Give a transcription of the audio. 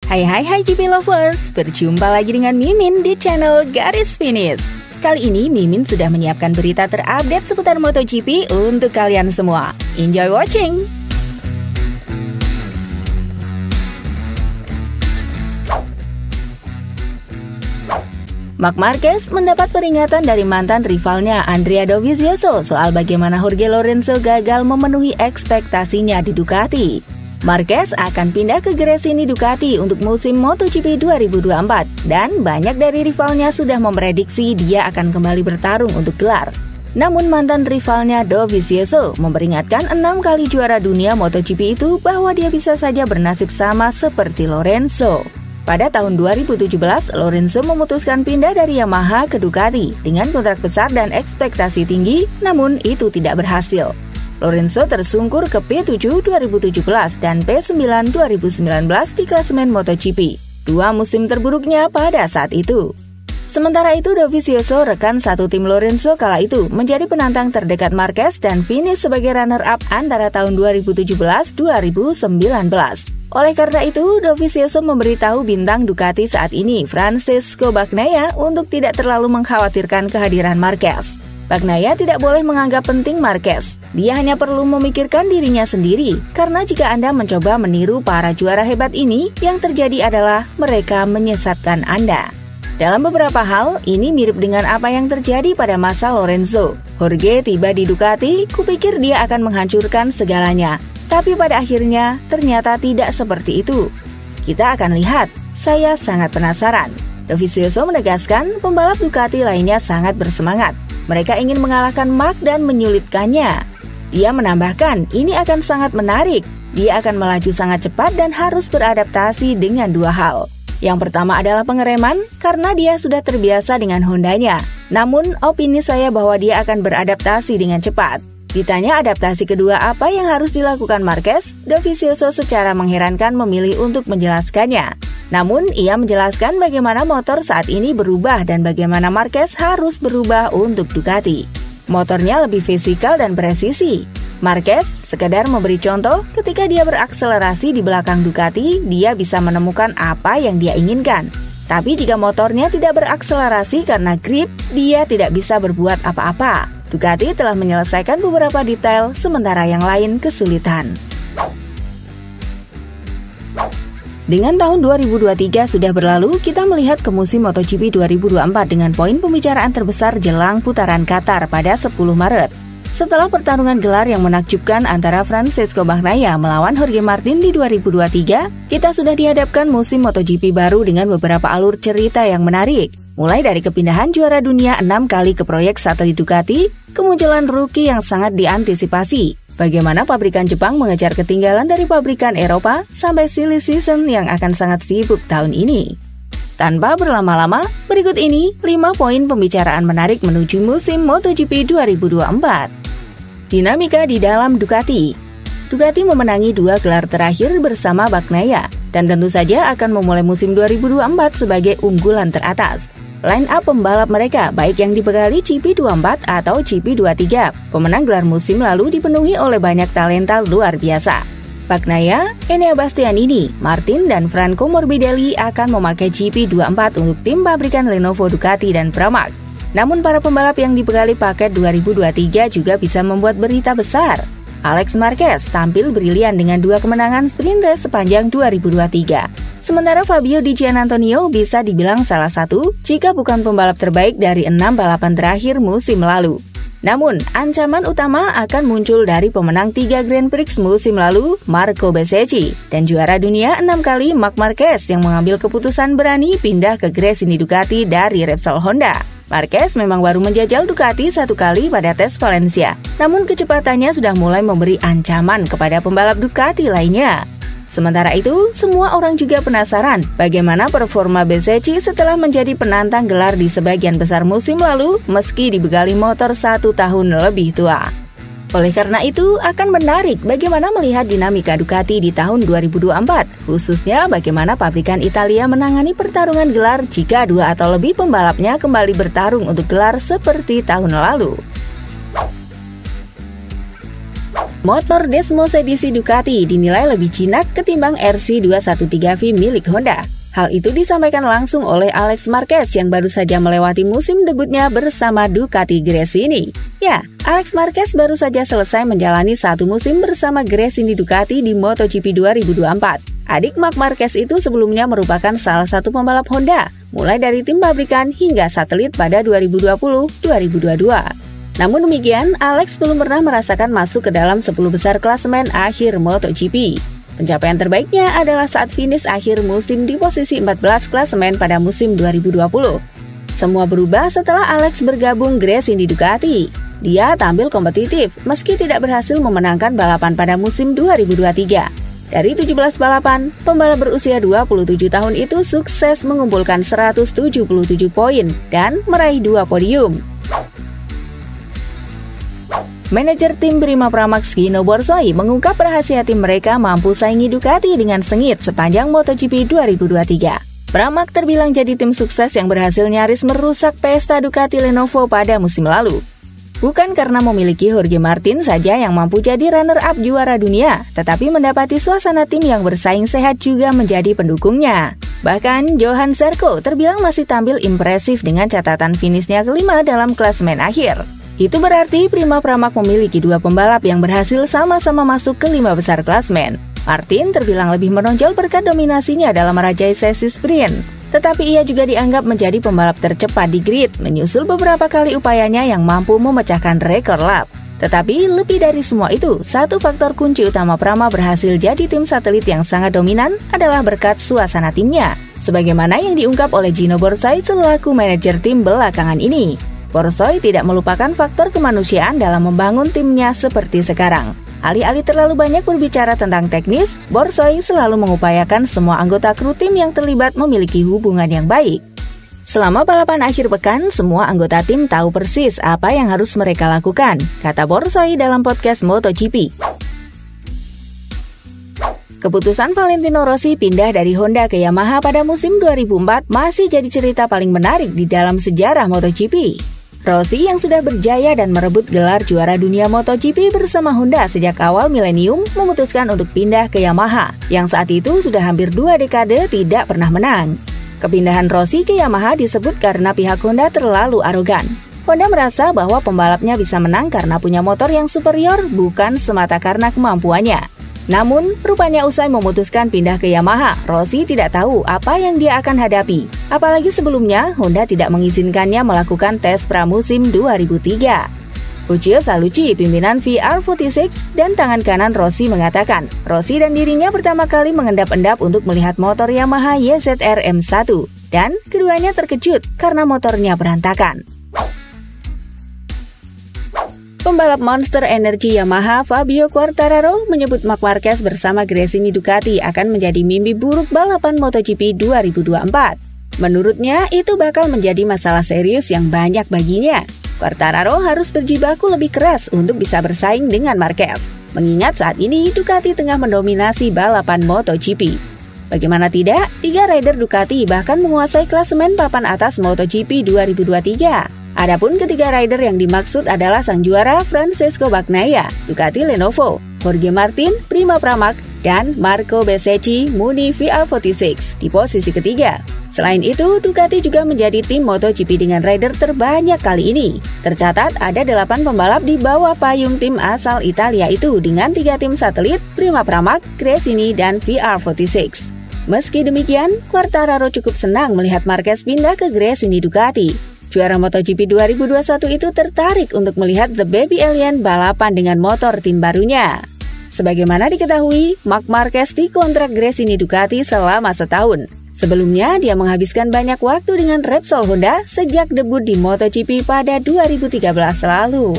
Hai GP Lovers, berjumpa lagi dengan Mimin di channel Garis Finish. Kali ini Mimin sudah menyiapkan berita terupdate seputar MotoGP untuk kalian semua. Enjoy watching! Marc Marquez mendapat peringatan dari mantan rivalnya Andrea Dovizioso soal bagaimana Jorge Lorenzo gagal memenuhi ekspektasinya di Ducati. Marquez akan pindah ke Gresini Ducati untuk musim MotoGP 2024 dan banyak dari rivalnya sudah memprediksi dia akan kembali bertarung untuk gelar. Namun mantan rivalnya Dovizioso memperingatkan 6 kali juara dunia MotoGP itu bahwa dia bisa saja bernasib sama seperti Lorenzo. Pada tahun 2017, Lorenzo memutuskan pindah dari Yamaha ke Ducati dengan kontrak besar dan ekspektasi tinggi, namun itu tidak berhasil. Lorenzo tersungkur ke P7 2017 dan P9 2019 di klasemen MotoGP, dua musim terburuknya pada saat itu. Sementara itu, Dovizioso, rekan satu tim Lorenzo kala itu, menjadi penantang terdekat Marquez dan finish sebagai runner-up antara tahun 2017-2019. Oleh karena itu, Dovizioso memberitahu bintang Ducati saat ini, Francesco Bagnaia, untuk tidak terlalu mengkhawatirkan kehadiran Marquez. Bagnaia tidak boleh menganggap penting Marquez. Dia hanya perlu memikirkan dirinya sendiri, karena jika Anda mencoba meniru para juara hebat ini, yang terjadi adalah mereka menyesatkan Anda. Dalam beberapa hal, ini mirip dengan apa yang terjadi pada masa Lorenzo. Jorge tiba di Ducati, kupikir dia akan menghancurkan segalanya. Tapi pada akhirnya, ternyata tidak seperti itu. Kita akan lihat, saya sangat penasaran. Dovizioso menegaskan pembalap Ducati lainnya sangat bersemangat. Mereka ingin mengalahkan Marc dan menyulitkannya. Dia menambahkan, ini akan sangat menarik. Dia akan melaju sangat cepat dan harus beradaptasi dengan dua hal. Yang pertama adalah pengereman, karena dia sudah terbiasa dengan Hondanya. Namun, opini saya bahwa dia akan beradaptasi dengan cepat. Ditanya adaptasi kedua apa yang harus dilakukan Marquez, Dovizioso secara mengherankan memilih untuk menjelaskannya. Namun, ia menjelaskan bagaimana motor saat ini berubah dan bagaimana Marquez harus berubah untuk Ducati. Motornya lebih fisikal dan presisi. Marquez sekedar memberi contoh, ketika dia berakselerasi di belakang Ducati, dia bisa menemukan apa yang dia inginkan. Tapi jika motornya tidak berakselerasi karena grip, dia tidak bisa berbuat apa-apa. Ducati telah menyelesaikan beberapa detail, sementara yang lain kesulitan. Dengan tahun 2023 sudah berlalu, kita melihat ke musim MotoGP 2024 dengan poin pembicaraan terbesar jelang putaran Qatar pada 10 Maret. Setelah pertarungan gelar yang menakjubkan antara Francesco Bagnaia melawan Jorge Martin di 2023, kita sudah dihadapkan musim MotoGP baru dengan beberapa alur cerita yang menarik. Mulai dari kepindahan juara dunia 6 kali ke proyek satelit Ducati, kemunculan rookie yang sangat diantisipasi, bagaimana pabrikan Jepang mengejar ketinggalan dari pabrikan Eropa, sampai silly season yang akan sangat sibuk tahun ini. Tanpa berlama-lama, berikut ini 5 poin pembicaraan menarik menuju musim MotoGP 2024. Dinamika di dalam Ducati. Ducati memenangi 2 gelar terakhir bersama Bagnaia, dan tentu saja akan memulai musim 2024 sebagai unggulan teratas. Line up pembalap mereka, baik yang dibekali GP24 atau GP23, pemenang gelar musim lalu dipenuhi oleh banyak talenta luar biasa. Bagnaia, Enea Bastianini, Martin, dan Franco Morbidelli akan memakai GP24 untuk tim pabrikan Lenovo Ducati dan Pramac. Namun para pembalap yang dibekali paket 2023 juga bisa membuat berita besar. Alex Marquez tampil brilian dengan 2 kemenangan sprint race sepanjang 2023. Sementara Fabio Di Giannantonio bisa dibilang salah satu, jika bukan pembalap terbaik dari 6 balapan terakhir musim lalu. Namun, ancaman utama akan muncul dari pemenang 3 Grand Prix musim lalu, Marco Bezzecchi, dan juara dunia 6 kali Marc Marquez yang mengambil keputusan berani pindah ke Gresini Ducati dari Repsol Honda. Marquez memang baru menjajal Ducati 1 kali pada tes Valencia, namun kecepatannya sudah mulai memberi ancaman kepada pembalap Ducati lainnya. Sementara itu, semua orang juga penasaran bagaimana performa Bezzecchi setelah menjadi penantang gelar di sebagian besar musim lalu meski dibekali motor 1 tahun lebih tua. Oleh karena itu, akan menarik bagaimana melihat dinamika Ducati di tahun 2024, khususnya bagaimana pabrikan Italia menangani pertarungan gelar jika 2 atau lebih pembalapnya kembali bertarung untuk gelar seperti tahun lalu. Motor Desmos edisi Ducati dinilai lebih jinak ketimbang RC213V milik Honda. Hal itu disampaikan langsung oleh Alex Marquez yang baru saja melewati musim debutnya bersama Ducati Gresini. Ya, Alex Marquez baru saja selesai menjalani satu musim bersama Gresini Ducati di MotoGP 2024. Adik Marc Marquez itu sebelumnya merupakan salah satu pembalap Honda, mulai dari tim pabrikan hingga satelit pada 2020-2022. Namun demikian, Alex belum pernah merasakan masuk ke dalam 10 besar klasemen akhir MotoGP. Pencapaian terbaiknya adalah saat finish akhir musim di posisi 14 klasemen pada musim 2020. Semua berubah setelah Alex bergabung Gresini Ducati. Dia tampil kompetitif meski tidak berhasil memenangkan balapan pada musim 2023. Dari 17 balapan, pembalap berusia 27 tahun itu sukses mengumpulkan 177 poin dan meraih 2 podium. Manajer tim Prima Pramac Gino Borsoi mengungkap rahasia tim mereka mampu saingi Ducati dengan sengit sepanjang MotoGP 2023. Pramac terbilang jadi tim sukses yang berhasil nyaris merusak pesta Ducati Lenovo pada musim lalu. Bukan karena memiliki Jorge Martin saja yang mampu jadi runner-up juara dunia, tetapi mendapati suasana tim yang bersaing sehat juga menjadi pendukungnya. Bahkan, Johan Zarco terbilang masih tampil impresif dengan catatan finishnya kelima dalam klasemen akhir. Itu berarti Prima Pramac memiliki 2 pembalap yang berhasil sama-sama masuk ke 5 besar klasemen. Martin terbilang lebih menonjol berkat dominasinya dalam merajai sesi sprint. Tetapi ia juga dianggap menjadi pembalap tercepat di grid, menyusul beberapa kali upayanya yang mampu memecahkan rekor lap. Tetapi lebih dari semua itu, satu faktor kunci utama Prama berhasil jadi tim satelit yang sangat dominan adalah berkat suasana timnya. Sebagaimana yang diungkap oleh Gino Borsoi selaku manajer tim belakangan ini. Borsoi tidak melupakan faktor kemanusiaan dalam membangun timnya seperti sekarang. Alih-alih terlalu banyak berbicara tentang teknis, Borsoi selalu mengupayakan semua anggota kru tim yang terlibat memiliki hubungan yang baik. Selama balapan akhir pekan, semua anggota tim tahu persis apa yang harus mereka lakukan, kata Borsoi dalam podcast MotoGP. Keputusan Valentino Rossi pindah dari Honda ke Yamaha pada musim 2004 masih jadi cerita paling menarik di dalam sejarah MotoGP. Rossi yang sudah berjaya dan merebut gelar juara dunia MotoGP bersama Honda sejak awal milenium memutuskan untuk pindah ke Yamaha, yang saat itu sudah hampir 2 dekade tidak pernah menang. Kepindahan Rossi ke Yamaha disebut karena pihak Honda terlalu arogan. Honda merasa bahwa pembalapnya bisa menang karena punya motor yang superior, bukan semata karena kemampuannya. Namun, rupanya usai memutuskan pindah ke Yamaha, Rossi tidak tahu apa yang dia akan hadapi. Apalagi sebelumnya, Honda tidak mengizinkannya melakukan tes pramusim 2003. Lucio Salucci, pimpinan VR46 dan tangan kanan Rossi mengatakan, Rossi dan dirinya pertama kali mengendap-endap untuk melihat motor Yamaha YZR M1, dan keduanya terkejut karena motornya berantakan. Pembalap Monster Energy Yamaha Fabio Quartararo menyebut Marc Marquez bersama Gresini Ducati akan menjadi mimpi buruk balapan MotoGP 2024. Menurutnya, itu bakal menjadi masalah serius yang banyak baginya. Quartararo harus berjibaku lebih keras untuk bisa bersaing dengan Marquez. Mengingat saat ini Ducati tengah mendominasi balapan MotoGP. Bagaimana tidak, 3 rider Ducati bahkan menguasai klasemen papan atas MotoGP 2023. Adapun ketiga rider yang dimaksud adalah sang juara Francesco Bagnaia, Ducati Lenovo, Jorge Martin, Prima Pramac, dan Marco Bezzecchi, Muni VR46 di posisi ketiga. Selain itu, Ducati juga menjadi tim MotoGP dengan rider terbanyak kali ini. Tercatat ada 8 pembalap di bawah payung tim asal Italia itu dengan 3 tim satelit, Prima Pramac, Gresini, dan VR46. Meski demikian, Quartararo cukup senang melihat Marquez pindah ke Gresini Ducati. Juara MotoGP 2021 itu tertarik untuk melihat The Baby Alien balapan dengan motor tim barunya. Sebagaimana diketahui, Marc Marquez dikontrak Gresini Ducati selama setahun. Sebelumnya, dia menghabiskan banyak waktu dengan Repsol Honda sejak debut di MotoGP pada 2013 lalu.